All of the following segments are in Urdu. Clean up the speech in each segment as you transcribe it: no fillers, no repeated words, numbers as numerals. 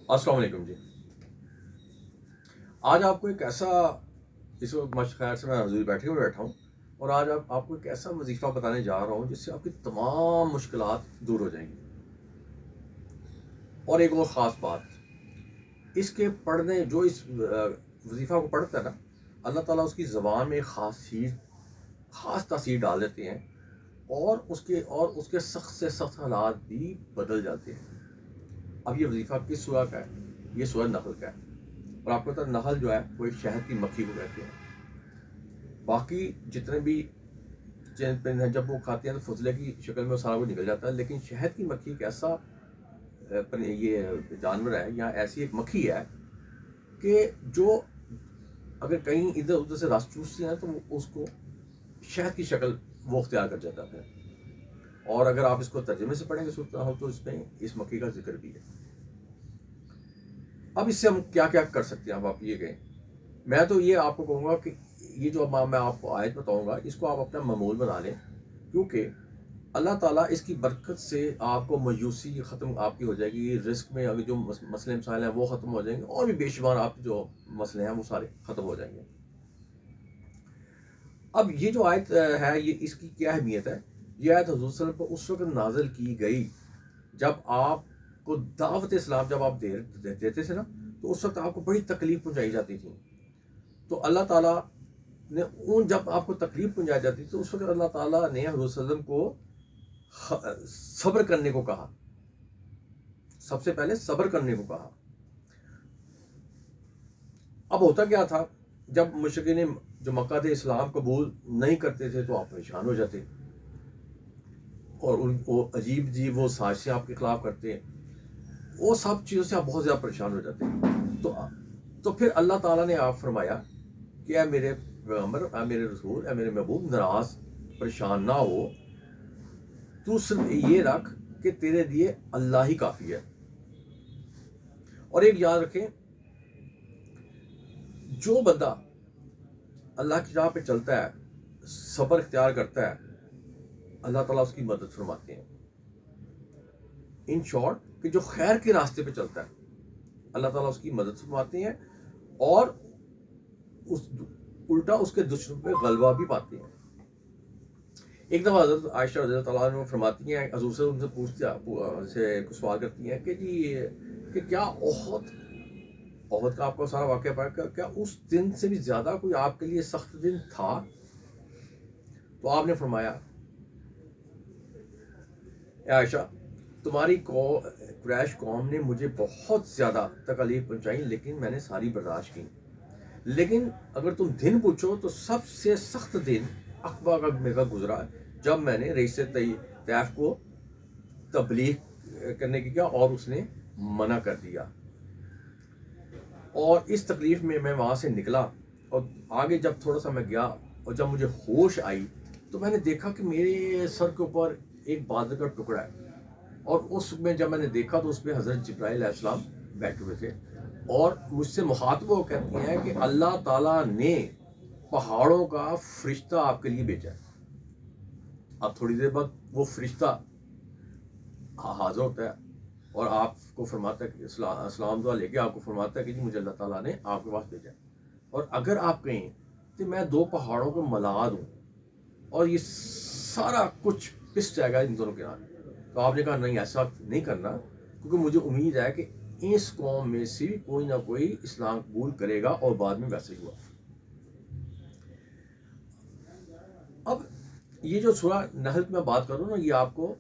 السلام علیکم جی. آج آپ کو ایک ایسا اس وقت مشق خیر سے میں حضور بیٹھے ہوئے بیٹھا ہوں اور آج آپ کو ایک ایسا وظیفہ بتانے جا رہا ہوں جس سے آپ کی تمام مشکلات دور ہو جائیں گی. اور ایک اور خاص بات، اس کے پڑھنے جو اس وظیفہ کو پڑھتا ہے نا، اللہ تعالیٰ اس کی زبان میں ایک خاص تاثیر ڈال دیتے ہیں اور اس کے سخت سے سخت حالات بھی بدل جاتے ہیں. اب یہ وظیفہ کس سورہ کا ہے؟ یہ سورہ نحل کا ہے. اور آپ کو پتا نحل جو ہے وہ ایک شہد کی مکھی کو کہتے ہیں. باقی جتنے بھی چیند پرند ہیں جب وہ کھاتے ہیں تو فضلے کی شکل میں وہ سارا کچھ نکل جاتا ہے، لیکن شہد کی مکھی ایک ایسا یہ جانور ہے یا ایسی ایک مکھی ہے کہ جو اگر کہیں ادھر ادھر سے رس چوستی ہیں تو وہ اس کو شہد کی شکل وہ اختیار کر جاتا ہے. اور اگر آپ اس کو ترجمے سے پڑھیں گے تو اس میں اس مکھی کا ذکر بھی ہے. اب اس سے ہم کیا کیا کر سکتے ہیں؟ اب آپ یہ کہیں، میں تو یہ آپ کو کہوں گا کہ یہ جو میں آپ کو آیت بتاؤں گا اس کو آپ اپنا معمول بنا لیں، کیونکہ اللہ تعالیٰ اس کی برکت سے آپ کو مایوسی ختم آپ کی ہو جائے گی. رزق میں اگر جو مسئلے مسائل ہیں وہ ختم ہو جائیں گے، اور بھی بے شمار آپ جو مسئلے ہیں وہ سارے ختم ہو جائیں گے. اب یہ جو آیت ہے یہ اس کی کیا اہمیت ہے؟ یہ آیت حضور صلی اللہ علیہ وسلم پر اس وقت نازل کی گئی جب آپ کو دعوت اسلام جب آپ دیتے تھے نا، تو اس وقت آپ کو بڑی تکلیف پہنچائی جاتی تھی. تو اللہ تعالیٰ نے جب آپ کو تکلیف پہنچائی جاتی تو اس وقت اللہ تعالیٰ نے حضور صلی اللہ علیہ وسلم کو صبر کرنے کو کہا. سب سے پہلے صبر کرنے کو کہا. اب ہوتا کیا تھا، جب مشرکین جو مکہ تھے اسلام قبول نہیں کرتے تھے تو آپ پریشان ہو جاتے، اور وہ عجیب وہ سازشیں آپ کے خلاف کرتے ہیں. وہ سب چیزوں سے آپ بہت زیادہ پریشان ہو جاتے ہیں. تو پھر اللہ تعالیٰ نے آپ فرمایا کہ اے میرے پیغمبر، اے میرے رسول، اے میرے محبوب، ناراض پریشان نہ ہو. تو صرف یہ رکھ کہ تیرے لیے اللہ ہی کافی ہے. اور ایک یاد رکھیں، جو بندہ اللہ کی راہ پہ چلتا ہے، صبر اختیار کرتا ہے، اللہ تعالیٰ اس کی مدد فرماتے ہیں. ان شارٹ کہ جو خیر کے راستے پہ چلتا ہے اللہ تعالیٰ اس کی مدد فرماتے ہیں، اور الٹا اس کے دشمن پہ غلبہ بھی پاتے ہیں. ایک دفعہ حضرت عائشہ رضی اللہ تعالیٰ عنہ فرماتی ہیں، حضور سے ان سے پوچھتے سوال کرتی ہیں کہ جی کہ کیا احد کا آپ کو سارا واقعہ پڑھا، کیا اس دن سے بھی زیادہ کوئی آپ کے لیے سخت دن تھا؟ تو آپ نے فرمایا، اے عائشہ، تمہاری قریش قوم نے مجھے بہت زیادہ تکلیف پہنچائی لیکن میں نے ساری برداشت کی. لیکن اگر تم دن پوچھو تو سب سے سخت دن عقبہ کا میرا گزرا جب میں نے رئیس طیف کو تبلیغ کرنے کی کیا اور اس نے منع کر دیا. اور اس تکلیف میں وہاں سے نکلا اور آگے جب تھوڑا سا میں گیا اور جب مجھے ہوش آئی تو میں نے دیکھا کہ میرے سر کے اوپر ایک بادل کا ٹکڑا ہے، اور اس میں جب میں نے دیکھا تو اس پہ حضرت جبرائیل علیہ السلام بیٹھے ہوئے تھے اور مجھ سے مخاطب ہو کہتے ہیں کہ اللہ تعالیٰ نے پہاڑوں کا فرشتہ آپ کے لیے بھیجا ہے. اب تھوڑی دیر بعد وہ فرشتہ حاضر ہوتا ہے اور آپ کو فرماتا ہے کہ اسلام دعا لے کے آپ کو فرماتا ہے کہ جی مجھے اللہ تعالیٰ نے آپ کے پاس بھیجا ہے. اور اگر آپ کہیں کہ میں دو پہاڑوں کو ملا دوں اور یہ سارا کچھ پس جائے گا ان دونوں کے نام، تو آپ نے کہا نہیں، ایسا نہیں کرنا، کیونکہ مجھے امید ہے کہ اس قوم میں سے کوئی نہ کوئی اسلام قبول کرے گا. اور بعد میں ویسے ہی ہوا. اب یہ جو سورہ نحل کی میں بات کروں نا، یہ آپ کو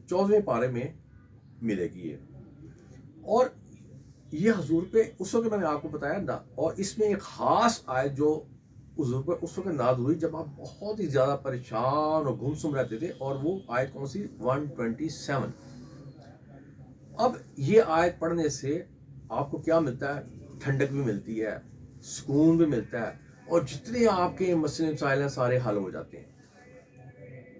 14ویں پارے میں ملے گی. اور یہ حضور پہ اس وقت میں نے آپ کو بتایا نا، اور اس میں ایک خاص آیت جو حضور پہ اس وقت نازل ہوئی جب آپ بہت ہی زیادہ پریشان اور گمسم رہتے تھے، اور وہ آیت کون سی؟ 127. اب یہ آیت پڑھنے سے آپ کو کیا ملتا ہے؟ ٹھنڈک بھی ملتی ہے، سکون بھی ملتا ہے، اور جتنے آپ کے مسئلے مسائل ہیں سارے حل ہو جاتے ہیں.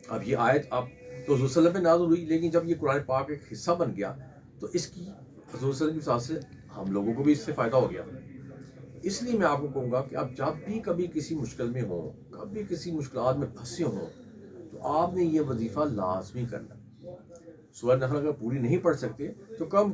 اب یہ آیت آپ تو حضور صلی اللہ علیہ وسلم پہ نازل ہوئی، لیکن جب یہ قرآن پاک ایک حصہ بن گیا تو اس کی حضور صلی اللہ علیہ وسلم کی ساتھ سے ہم لوگوں کو بھی اس سے فائدہ ہو گیا. اس لیے میں آپ کو کہوں گا کہ آپ جب بھی کبھی کسی مشکل میں ہوں، کبھی کسی مشکلات میں پھنسے ہوں، تو آپ نے یہ وظیفہ لازمی کرنا. سورہ نحل اگر پوری نہیں پڑھ سکتے تو کم